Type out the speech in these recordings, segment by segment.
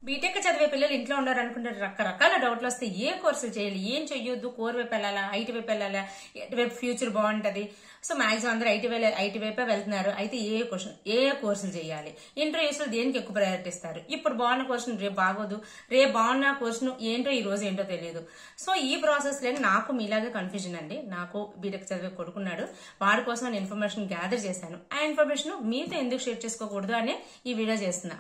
BTech చదివే పిల్లలు ఇంట్లో ఉండరు అనుకుంటారు. రకరకాల డౌట్లు వస్తాయి. ఏ కోర్సులు చేయాలి, ఏం చెయ్యొద్దు, కోర్ వైపు వెళ్ళాలా, ఐటీ వైపు వెళ్ళాలా, ఎటువైపు ఫ్యూచర్ బాగుంటది. సో మాక్సిమం అందరూ ఐటీ వైపే వెళ్తున్నారు. అయితే ఏ కోర్సులు చేయాలి, ఇంటర్వ్యూస్ లో దేనికి ఎక్కువ ప్రయారిటీ ఇస్తారు, ఇప్పుడు బాగున్న కోర్సును రేపు బాగోదు, రేపు బాగున్న కోర్సును ఏంటో ఈ రోజు ఏంటో తెలియదు. సో ఈ ప్రాసెస్ లో నాకు మీలాగే కన్ఫ్యూజన్ అండి. నాకు బీటెక్ చదివే కొడుకున్నాడు, వాడి కోసం నేను ఇన్ఫర్మేషన్ గ్యాదర్ చేశాను. ఆ ఇన్ఫర్మేషన్ మీతో ఎందుకు షేర్ చేసుకోకూడదు అని ఈ వీడియో చేస్తున్నా.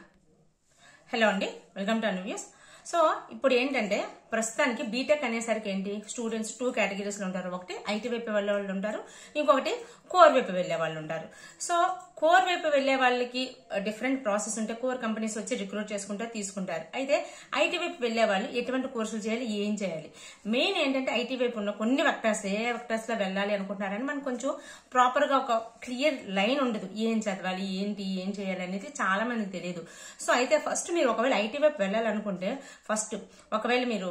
హలో అండి, వెల్కమ్ టు అన్వ్యూస్. సో ఇప్పుడు ఏంటంటే ప్రస్తుతానికి బీటెక్ అనేసరికి ఏంటి, స్టూడెంట్స్ 2 కేటగిరీస్ లో ఉంటారు. ఒకటి ఐటీ వైపు వెళ్లే వాళ్ళు ఉంటారు, ఇంకొకటి కోర్ వైపు వెళ్లే వాళ్ళు ఉంటారు. సో కోర్ వైపు వెళ్లే వాళ్ళకి డిఫరెంట్ ప్రాసెస్ ఉంటే కోర్ కంపెనీస్ వచ్చి రిక్రూట్ చేసుకుంటారు, తీసుకుంటారు. అయితే ఐటీ వైపు వెళ్లే వాళ్ళు ఎటువంటి కోర్సులు చేయాలి, ఏం చేయాలి, మెయిన్ ఏంటంటే ఐటీ వైపు ఉన్న కొన్ని వెక్టర్స్ ఏ వెక్టర్స్ లో వెళ్ళాలి అనుకుంటున్నారని మనకు కొంచెం ప్రాపర్ గా ఒక క్లియర్ లైన్ ఉండదు. ఏం చదవాలి, ఏంటి, ఏం చేయాలి అనేది చాలా మందికి తెలియదు. సో అయితే ఫస్ట్ మీరు ఒకవేళ ఐటీ వైపు వెళ్ళాలనుకుంటే ఫస్ట్ ఒకవేళ మీరు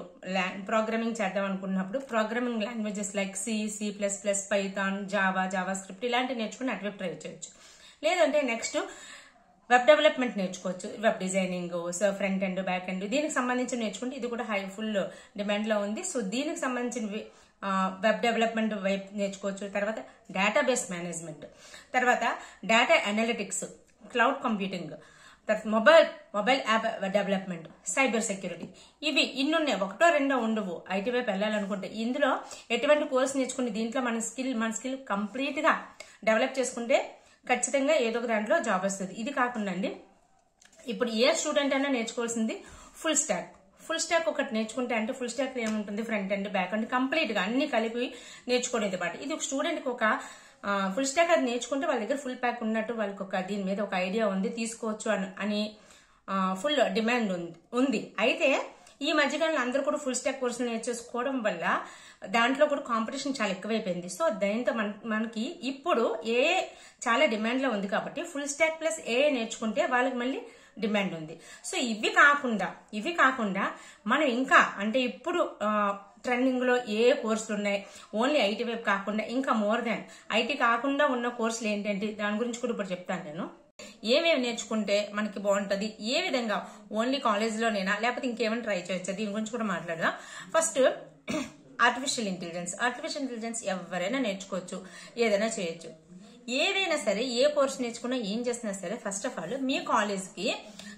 ప్రోగ్రామింగ్ చేద్దాం అనుకున్నప్పుడు programming languages like C++, Python, Java script ఇలాంటివి నేర్చుకుని అటువైపు ట్రై చేయొచ్చు. లేదంటే నెక్స్ట్ వెబ్ డెవలప్మెంట్ నేర్చుకోవచ్చు. Web designing, so front end, back end దీనికి సంబంధించి నేర్చుకుంటే ఇది కూడా ఫుల్ డిమాండ్ లో ఉంది. సో దీనికి సంబంధించిన వెబ్ డెవలప్మెంట్ వైపు నేర్చుకోవచ్చు. తర్వాత డేటాబేస్ మేనేజ్మెంట్, తర్వాత data analytics, cloud computing, mobile app development, cyber security, ఇవి ఇన్నున్నాయి. ఒకటో రెండో ఉండవు. ఐటీ వైపు వెళ్ళాలనుకుంటే ఇందులో ఎటువంటి కోర్స్ నేర్చుకుని దీంట్లో మన స్కిల్ కంప్లీట్ గా డెవలప్ చేసుకుంటే ఖచ్చితంగా ఏదో ఒక దాంట్లో జాబ్ వస్తుంది. ఇది కాకుండా అండి ఇప్పుడు ఏ స్టూడెంట్ అయినా నేర్చుకోవాల్సింది ఫుల్ స్టాక్ ఒకటి నేర్చుకుంటే, అంటే ఫుల్ స్టాక్ లో ఏముంటుంది, front end, back end complete గా అన్ని కలిపి నేర్చుకోవడం పాటు ఇది ఒక స్టూడెంట్ కి ఒక ఫుల్ స్టాక్ అది నేర్చుకుంటే వాళ్ళ దగ్గర ఫుల్ ప్యాక్ ఉన్నట్టు వాళ్ళకి ఒక దీని మీద ఒక ఐడియా ఉంది, తీసుకోవచ్చు అని ఫుల్ డిమాండ్ ఉంది. అయితే ఈ మధ్యకాలంలో అందరూ కూడా ఫుల్ స్టాక్ కోర్సులు నేర్చేసుకోవడం వల్ల దాంట్లో కూడా కాంపిటీషన్ చాలా ఎక్కువైపోయింది. సో దాంతో మనకి ఇప్పుడు చాలా డిమాండ్ లో ఉంది కాబట్టి ఫుల్ స్టాక్ ప్లస్ నేర్చుకుంటే వాళ్ళకి మళ్ళీ డిమాండ్ ఉంది. సో ఇవి కాకుండా మనం ఇంకా అంటే ఇప్పుడు ట్రెండింగ్ లో ఏ కోర్సులు ఉన్నాయి, ఓన్లీ ఐటీ వైపు కాకుండా ఇంకా మోర్ దాన్ ఐటీ కాకుండా ఉన్న కోర్సులు ఏంటంటే దాని గురించి కూడా ఇప్పుడు చెప్తాను నేను. ఏమేమి నేర్చుకుంటే మనకి బాగుంటది, ఏ విధంగా ఓన్లీ కాలేజ్ లోనేనా లేకపోతే ఇంకేమైనా ట్రై చేయొచ్చా, దీని గురించి కూడా మాట్లాడదాం. ఫస్ట్ ఆర్టిఫిషియల్ ఇంటెలిజెన్స్ ఎవరైనా నేర్చుకోవచ్చు, ఏదైనా చేయొచ్చు. ఏదైనా సరే ఏ కోర్స్ నేర్చుకున్నా ఏం చేసినా సరే first of all me college కి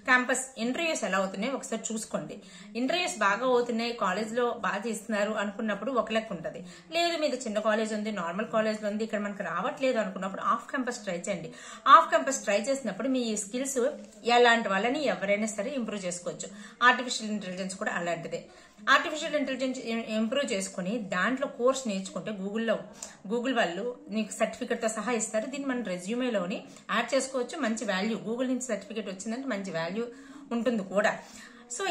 క్యాంపస్ ఇంటర్వ్యూస్ ఎలా అవుతున్నాయి ఒకసారి చూసుకోండి. ఇంటర్వ్యూస్ బాగా అవుతున్నాయి, కాలేజ్ లో బాగా చేస్తున్నారు అనుకున్నప్పుడు ఒక లెక్క ఉంటది. లేదు మీద చిన్న కాలేజ్ ఉంది, నార్మల్ కాలేజ్ లో ఉంది, ఇక్కడ మనకు రావట్లేదు అనుకున్నప్పుడు ఆఫ్ క్యాంపస్ ట్రై చేయండి. ఆఫ్ క్యాంపస్ ట్రై చేసినప్పుడు మీ స్కిల్స్ ఎలాంటి వాళ్ళని ఎవరైనా సరే ఇంప్రూవ్ చేసుకోవచ్చు. ఆర్టిఫిషియల్ ఇంటెలిజెన్స్ కూడా అలాంటిదే. ఆర్టిఫిషియల్ ఇంటెలిజెన్స్ ఇంప్రూవ్ చేసుకుని దాంట్లో కోర్స్ నేర్చుకుంటే గూగుల్ వాళ్ళు నీకు సర్టిఫికెట్ తో సహా ఇస్తారు. దీన్ని మనం రెజ్యూమేలోని యాడ్ చేసుకోవచ్చు. మంచి వాల్యూ, గూగుల్ నుంచి సర్టిఫికెట్ వచ్చిందంటే మంచి వాల్యూ ఉంటుంది కూడా. సో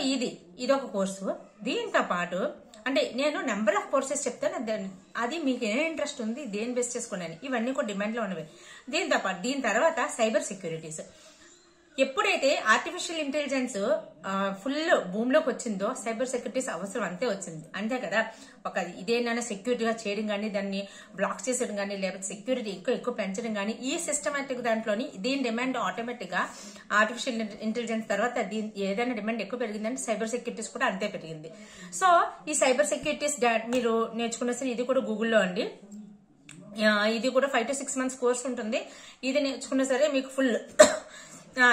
ఇదొక కోర్సు. దీంతో పాటు అంటే నేను నెంబర్ ఆఫ్ కోర్సెస్ చెప్తాను, అది మీకు ఏ ఇంట్రెస్ట్ ఉంది, దేని బేస్ చేసుకున్నాను, ఇవన్నీ కూడా డిమాండ్ లో ఉన్నవి. దీని తర్వాత సైబర్ సెక్యూరిటీస్. ఎప్పుడైతే ఆర్టిఫిషియల్ ఇంటెలిజెన్స్ ఫుల్ భూమిలోకి వచ్చిందో సైబర్ సెక్యూరిటీస్ అవసరం అంతే వచ్చింది. అంతే కదా, ఇదేనా సెక్యూరిటీగా చేయడం కానీ, దాన్ని బ్లాక్ చేసేయడం కానీ, లేకపోతే సెక్యూరిటీ ఎక్కువ పెంచడం కానీ, ఈ సిస్టమేటిక్ దాంట్లోని దీని డిమాండ్ ఆటోమేటిక్ గా ఆర్టిఫిషియల్ ఇంటెలిజెన్స్ తర్వాత ఏదైనా డిమాండ్ ఎక్కువ పెరిగిందంటే సైబర్ సెక్యూరిటీస్ కూడా అంతే పెరిగింది. సో ఈ సైబర్ సెక్యూరిటీస్ మీరు నేర్చుకున్న సరే ఇది కూడా గూగుల్లో అండి. ఇది కూడా 5 to 6 months కోర్స్ ఉంటుంది. ఇది నేర్చుకున్నా సరే మీకు ఫుల్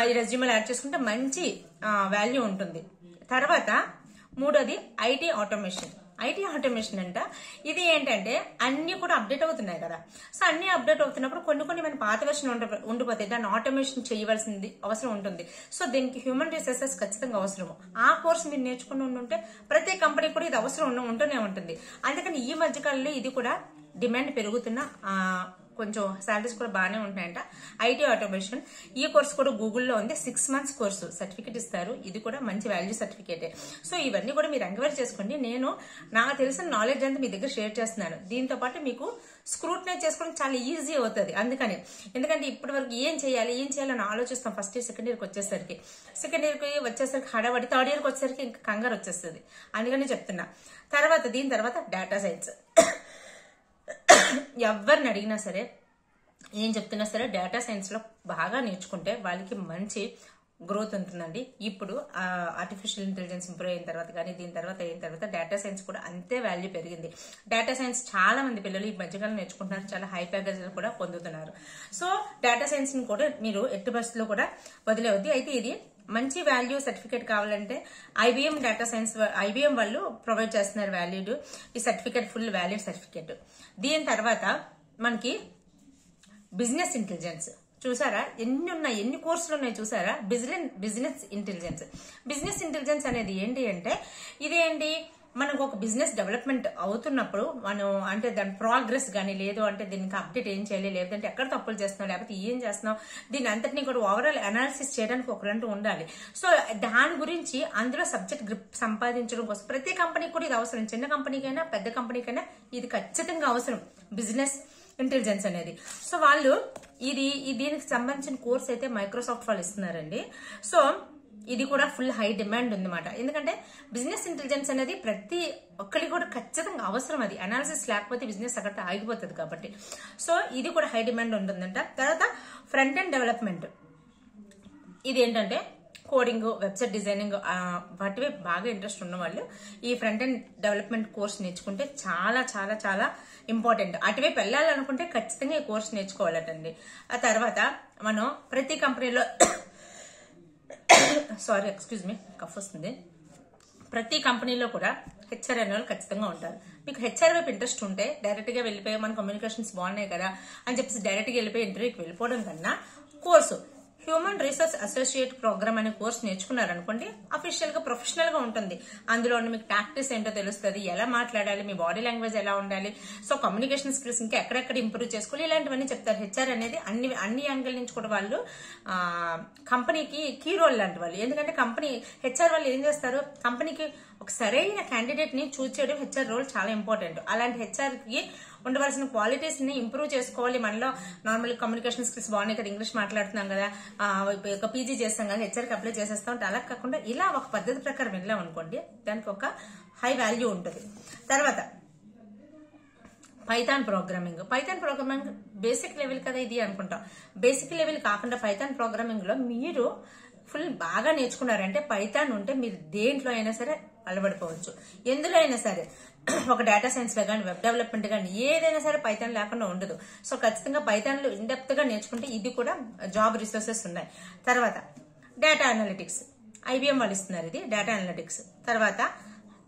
ఈ రెజ్యూమేలో యాడ్ చేసుకుంటే మంచి వాల్యూ ఉంటుంది. తర్వాత మూడోది ఐటీ ఆటోమేషన్ అంట. ఇది ఏంటంటే అన్ని కూడా అప్డేట్ అవుతున్నాయి కదా. సో అన్ని అప్డేట్ అవుతున్నప్పుడు కొన్ని మన పాత వెర్షన్ ఉండిపోతాయి, దాన్ని ఆటోమేషన్ చేయవలసింది అవసరం ఉంటుంది. సో దీనికి హ్యూమన్ రిసోర్సెస్ ఖచ్చితంగా అవసరము. ఆ కోర్స్ మీరు నేర్చుకుని ఉంటే ప్రతి కంపెనీ కూడా ఇది అవసరం ఉంటూనే ఉంటుంది. అందుకని ఈ మధ్యకాలంలో ఇది కూడా డిమాండ్ పెరుగుతున్న కొంచెం శాలరీస్ కూడా బాగానే ఉంటాయంట. ఐటీ ఆటోమేషన్ ఈ కోర్స్ కూడా గూగుల్లో ఉంది. 6 months కోర్సు, సర్టిఫికేట్ ఇస్తారు. ఇది కూడా మంచి వాల్యూ సర్టిఫికేటే. సో ఇవన్నీ కూడా మీరు ఎంక్వైరీ చేసుకోండి. నేను నాకు తెలిసిన నాలెడ్జ్ అంతా మీ దగ్గర షేర్ చేస్తున్నాను. దీంతో పాటు మీకు స్క్రూటినైజ్ చేసుకోవడం చాలా ఈజీ అవుతుంది. ఎందుకంటే ఇప్పటి వరకు ఏం చేయాలని ఆలోచిస్తాం. ఫస్ట్ ఇయర్ సెకండ్ ఇయర్కి వచ్చేసరికి హడావడి, థర్డ్ ఇయర్కి వచ్చేసరికి ఇంకా కంగారు వచ్చేస్తుంది. అందుకని చెప్తున్నా. దీని తర్వాత డేటా సైన్స్. ఎవరిని అడిగినా సరే ఏం చెప్తున్నా సరే డేటా సైన్స్ లో బాగా నేర్చుకుంటే వాళ్ళకి మంచి గ్రోత్ ఉంటుందండి. ఇప్పుడు ఆర్టిఫిషియల్ ఇంటెలిజెన్స్ ఇంప్రూవ్ అయిన తర్వాత కానీ అయిన తర్వాత డేటా సైన్స్ కూడా అంతే వాల్యూ పెరిగింది. డేటా సైన్స్ చాలా మంది పిల్లలు ఈ మధ్యకాలం నేర్చుకుంటున్నారు, చాలా హై ప్యాకేజీలు కూడా పొందుతున్నారు. సో డేటా సైన్స్ ని కూడా మీరు ఎట్టి బస్సులో కూడా వదిలేవద్దు. అయితే ఇది మంచి వాల్యూ సర్టిఫికేట్ కావాలంటే ఐబిఎం వాళ్ళు ప్రొవైడ్ చేస్తున్నారు వాల్యూడ్ ఈ సర్టిఫికేట్, ఫుల్ వాల్యూడ్ సర్టిఫికేట్. దీని తర్వాత మనకి బిజినెస్ ఇంటెలిజెన్స్ చూసారా, ఎన్ని కోర్సులు ఉన్నాయి చూసారా. బిజినెస్ ఇంటెలిజెన్స్ అనేది ఏంటి అంటే ఇదేంటి, మనకు ఒక బిజినెస్ డెవలప్మెంట్ అవుతున్నప్పుడు మనం అంటే దాని ప్రోగ్రెస్ కానీ లేదు అంటే దీనికి అప్డేట్ ఏం చేయాలి, లేదంటే ఎక్కడ తప్పులు చేస్తున్నాం, లేకపోతే ఏం చేస్తున్నాం, దీని అంతటినీ కూడా ఓవరాల్ అనాలిసిస్ చేయడానికి ఒకరంటూ ఉండాలి. సో దాని గురించి అందులో సబ్జెక్ట్ గ్రిప్ సంపాదించడం కోసం ప్రతి కంపెనీకి కూడా ఇది అవసరం. చిన్న కంపెనీకైనా పెద్ద కంపెనీకైనా ఇది ఖచ్చితంగా అవసరం బిజినెస్ ఇంటెలిజెన్స్ అనేది. సో వాళ్ళు దీనికి సంబంధించిన కోర్స్ అయితే మైక్రోసాఫ్ట్ వాళ్ళు ఇస్తున్నారండి. సో ఇది కూడా ఫుల్ హై డిమాండ్ ఉందన్నమాట. ఎందుకంటే బిజినెస్ ఇంటెలిజెన్స్ అనేది ప్రతి ఒక్కరికి కూడా ఖచ్చితంగా అవసరం. అది అనాలిసిస్ లేకపోతే బిజినెస్ అక్కడ ఆగిపోతుంది కాబట్టి. సో ఇది కూడా హై డిమాండ్ ఉంటుందంట. తర్వాత ఫ్రంట్ ఎండ్ డెవలప్మెంట్, ఇది ఏంటంటే కోడింగ్, వెబ్సైట్ డిజైనింగ్ వాటివే బాగా ఇంట్రెస్ట్ ఉన్న వాళ్ళు ఈ ఫ్రంట్ ఎండ్ డెవలప్మెంట్ కోర్స్ నేర్చుకుంటే చాలా చాలా చాలా ఇంపార్టెంట్. అటువైపు వెళ్ళాలనుకుంటే ఖచ్చితంగా ఈ కోర్స్ నేర్చుకోవాలటండి. ఆ తర్వాత మనం ప్రతి కంపెనీలో సారీ ఎక్స్క్యూజ్ మీ, కఫ్ వస్తుంది. ప్రతి కంపెనీలో కూడా హెచ్ఆర్ అనే వాళ్ళు ఖచ్చితంగా ఉంటారు. మీకు హెచ్ఆర్ వైపు ఇంట్రెస్ట్ ఉంటే డైరెక్ట్ గా వెళ్ళిపోయి మన కమ్యూనికేషన్స్ బాగున్నాయి కదా అని చెప్పేసి డైరెక్ట్ గా వెళ్ళిపోయి ఇంటర్వ్యూకి వెళ్ళిపోవడం కన్నా course human resource associate program అనే కోర్స్ నేర్చుకున్నారనుకోండి, అఫీషియల్ గా ప్రొఫెషనల్ గా ఉంటుంది. అందులో మీకు టాక్టిక్స్ ఏంటో తెలుస్తుంది, ఎలా మాట్లాడాలి, మీ బాడీ లాంగ్వేజ్ ఎలా ఉండాలి, సో కమ్యూనికేషన్ స్కిల్స్ ఇంకా ఎక్కడెక్కడ ఇంప్రూవ్ చేసుకోవాలి, ఇలాంటివన్నీ చెప్తారు. హెచ్ఆర్ అనేది అన్ని యాంగిల్ నుంచి కూడా వాళ్ళు కంపెనీకి కీ రోల్ లాంటి వాళ్ళు. ఎందుకంటే కంపెనీ హెచ్ఆర్ వాళ్ళు ఏం చేస్తారు, కంపెనీకి ఒక సరైన క్యాండిడేట్ ని చూస్ చేయడం హెచ్ఆర్ రోల్ చాలా ఇంపార్టెంట్. అలాంటి హెచ్ఆర్ కి ఉండవలసిన క్వాలిటీస్ ని ఇంప్రూవ్ చేసుకోవాలి. మనలో నార్మల్ కమ్యూనికేషన్ స్కిల్స్ బాగున్నాయి కదా, ఇంగ్లీష్ మాట్లాడుతున్నాం కదా, ఒక పీజీ చేస్తాం కదా, హెచ్ఆర్కి అప్లై చేసేస్తాం అంటే అలా కాకుండా ఇలా ఒక పద్ధతి ప్రకారం వెళ్ళాం అనుకోండి, దానికి ఒక హై వాల్యూ ఉంటుంది. తర్వాత పైథాన్ ప్రోగ్రామింగ్ బేసిక్ లెవెల్ కదా ఇది అనుకుంటాం. బేసిక్ లెవెల్ కాకుండా పైథాన్ ప్రోగ్రామింగ్ లో మీరు ఫుల్ బాగా నేర్చుకున్నారంటే పైథాన్ ఉంటే మీరు దేంట్లో అయినా సరే అలవడిపోవచ్చు. ఎందులో అయినా సరే ఒక డేటా సైన్స్ లో కానీ వెబ్ డెవలప్మెంట్ కానీ ఏదైనా సరే పైథాన్ లేకుండా ఉండదు. సో ఖచ్చితంగా పైథాన్ లో ఇన్ డెప్త్ గా నేర్చుకుంటే ఇది కూడా జాబ్ రిసోర్సెస్ ఉన్నాయి. తర్వాత డేటా అనలిటిక్స్, ఐబిఎం వాళ్ళు ఇస్తున్నారు ఇది డేటా అనలిటిక్స్. తర్వాత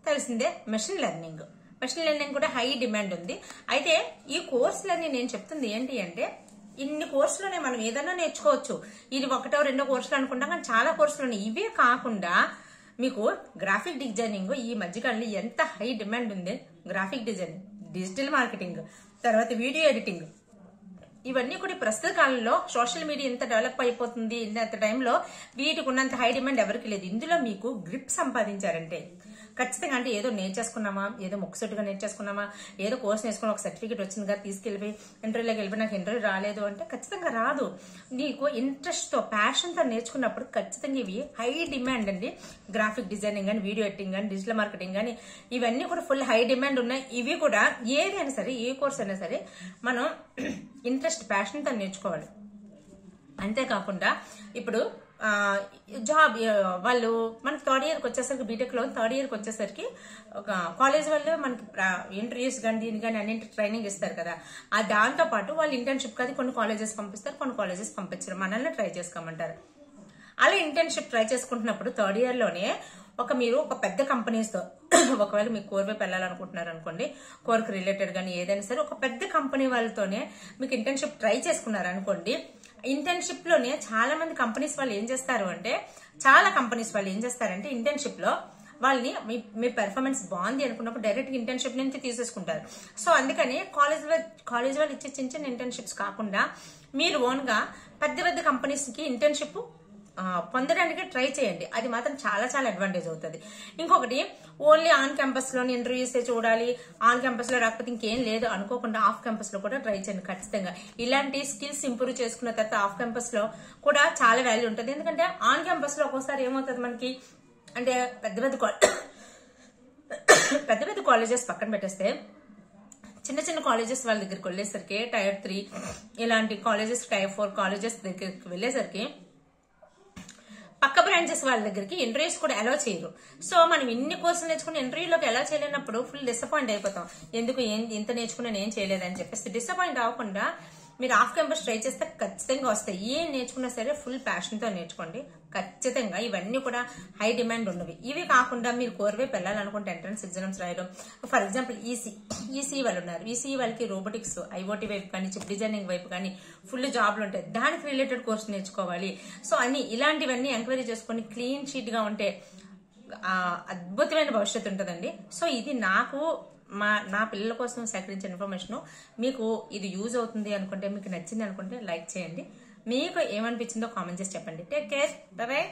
తెలిసిందే మెషిన్ లెర్నింగ్ కూడా హై డిమాండ్ ఉంది. అయితే ఈ కోర్సులన్నీ నేను చెప్తుంది ఏంటి అంటే ఇన్ని కోర్సులోనే మనం ఏదైనా నేర్చుకోవచ్చు. ఇది ఒకటో రెండో కోర్సులు అనుకుంటాం కానీ చాలా కోర్సులు ఉన్నాయి. ఇవే కాకుండా మీకు గ్రాఫిక్ డిజైనింగ్ ఈ మధ్యకాలంలో ఎంత హై డిమాండ్ ఉంది. గ్రాఫిక్ డిజైనింగ్, డిజిటల్ మార్కెటింగ్, తర్వాత వీడియో ఎడిటింగ్, ఇవన్నీ కూడా ప్రస్తుత కాలంలో సోషల్ మీడియా ఎంత డెవలప్ అయిపోతుంది, ఇంత టైంలో వీటికి ఉన్నంత హై డిమాండ్ ఎవరికి లేదు. ఇందులో మీకు గ్రిప్ సంపాదించారంటే ఖచ్చితంగా, అంటే ఏదో నేర్చేసుకున్నామా, ఏదో ముక్కసొట్టుగా నేర్చేసుకున్నామా, ఏదో కోర్స్ నేర్చుకుని ఒక సర్టిఫికేట్ వచ్చింది కదా తీసుకెళ్ళిపోయి ఇంటర్వ్యూలోకి వెళ్ళిపోయి నాకు ఇంటర్వ్యూ రాలేదు అంటే ఖచ్చితంగా రాదు. నీకు ఇంట్రెస్ట్ తో ప్యాషన్ తో నేర్చుకున్నప్పుడు ఖచ్చితంగా ఇవి హై డిమాండ్ అండి. గ్రాఫిక్ డిజైనింగ్ కానీ, వీడియో ఎడిటింగ్ కానీ, డిజిటల్ మార్కెటింగ్ కానీ ఇవన్నీ కూడా ఫుల్ హై డిమాండ్ ఉన్నాయి. ఇవి కూడా ఏదైనా సరే ఏ కోర్స్ అయినా సరే మనం ఇంట్రెస్ట్ ప్యాషన్ తో నేర్చుకోవాలి. అంతేకాకుండా ఇప్పుడు జాబ్ వాళ్ళు మనకి థర్డ్ ఇయర్కి వచ్చేసరికి, బీటెక్ లో థర్డ్ ఇయర్కి వచ్చేసరికి ఒక కాలేజ్ వాళ్ళు మనకి ఇంటర్వ్యూస్ కానీ దీని కానీ అన్నింటి ట్రైనింగ్ ఇస్తారు కదా, ఆ దాంతో పాటు వాళ్ళు ఇంటర్న్షిప్ కానీ కొన్ని కాలేజెస్ పంపిస్తారు, కొన్ని కాలేజెస్ పంపించారు, మనల్ని ట్రై చేసుకోమంటారు. అలా ఇంటర్న్షిప్ ట్రై చేసుకుంటున్నప్పుడు థర్డ్ ఇయర్ లోనే మీరు ఒక పెద్ద కంపెనీస్ తో ఒకవేళ మీకు కోర్ వైపు వెళ్ళాలనుకుంటున్నారు అనుకోండి, కోర్ కి రిలేటెడ్ కానీ ఏదైనా సరే ఒక పెద్ద కంపెనీ వాళ్ళతోనే మీకు ఇంటర్న్షిప్ ట్రై చేసుకున్నారు అనుకోండి, ఇంటర్న్షిప్ లోనే చాలా మంది కంపెనీస్ వాళ్ళు ఏం చేస్తారంటే ఇంటర్న్షిప్ లో వాళ్ళని మీ పెర్ఫార్మెన్స్ బాగుంది అనుకున్నప్పుడు డైరెక్ట్ ఇంటర్న్షిప్ నుంచి తీసేసుకుంటారు. సో అందుకని కాలేజ్ వాళ్ళు ఇచ్చే చిన్న చిన్న ఇంటర్న్షిప్స్ కాకుండా మీరు ఓన్ గా పెద్ద కంపెనీస్ కి ఇంటర్న్షిప్ పొందడానికి ట్రై చేయండి. అది మాత్రం చాలా చాలా అడ్వాంటేజ్ అవుతుంది. ఇంకొకటి, ఓన్లీ ఆన్ క్యాంపస్ లోని ఇంటర్వ్యూస్ చూడాలి, ఆన్ క్యాంపస్ లో రాకపోతే ఇంకేం లేదు అనుకోకుండా ఆఫ్ క్యాంపస్ లో కూడా ట్రై చేయండి. ఖచ్చితంగా ఇలాంటి స్కిల్స్ ఇంప్రూవ్ చేసుకున్న తర్వాత ఆఫ్ క్యాంపస్ లో కూడా చాలా వాల్యూ ఉంటుంది. ఎందుకంటే ఆన్ క్యాంపస్ లో ఒక్కోసారి ఏమవుతుంది మనకి అంటే పెద్ద పెద్ద కాలేజెస్ పక్కన పెట్టేస్తే చిన్న చిన్న కాలేజెస్ వాళ్ళ దగ్గరికి వెళ్ళేసరికి టైర్ 3 ఇలాంటి కాలేజెస్, టైర్ 4 కాలేజెస్ దగ్గరికి వెళ్ళేసరికి పక్క బ్రాంచెస్ వాళ్ళ దగ్గరికి ఇంటర్వ్యూస్ కూడా అలౌ చేయరు. సో మనం ఇన్ని కోర్సులు నేర్చుకుని ఇంటర్వ్యూలోకి అలౌ చేయలేనప్పుడు ఫుల్ డిసప్పాయింట్ అయిపోతాం. ఎందుకు ఇంత నేర్చుకుని నేను చేయలేదని చెప్పేసి డిసప్పాయింట్ అవ్వకుండా మీరు ఆఫ్ క్యాంపస్ ట్రై చేస్తే ఖచ్చితంగా వస్తాయి. ఏం నేర్చుకున్నా సరే ఫుల్ ప్యాషన్ తో నేర్చుకోండి ఖచ్చితంగా. ఇవన్నీ కూడా హై డిమాండ్ ఉన్నవి. ఇవి కాకుండా మీరు కోర్ వైపు వెళ్ళాలనుకుంటే ఎంట్రన్స్ ఎగ్జామ్స్ రాయడం, ఫర్ ఎగ్జాంపుల్ ఈసీ వాళ్ళు ఉన్నారు. ఈసీ వాళ్ళకి రోబోటిక్స్, ఐఓటీ వైపు కానీ, చిప్ డిజైనింగ్ వైపు కానీ ఫుల్ జాబ్లు ఉంటాయి. దానికి రిలేటెడ్ కోర్స్ నేర్చుకోవాలి. సో అన్ని ఇలాంటివన్నీ ఎంక్వైరీ చేసుకుని క్లీన్ షీట్ గా ఉంటే అద్భుతమైన భవిష్యత్తు ఉంటుందండి. సో ఇది నా పిల్లల కోసం సేకరించిన ఇన్ఫర్మేషన్. మీకు ఇది యూజ్ అవుతుంది అనుకుంటే, మీకు నచ్చింది అనుకుంటే లైక్ చేయండి. మీకు ఏమనిపించిందో కామెంట్ చేసి చెప్పండి. Take care, by by.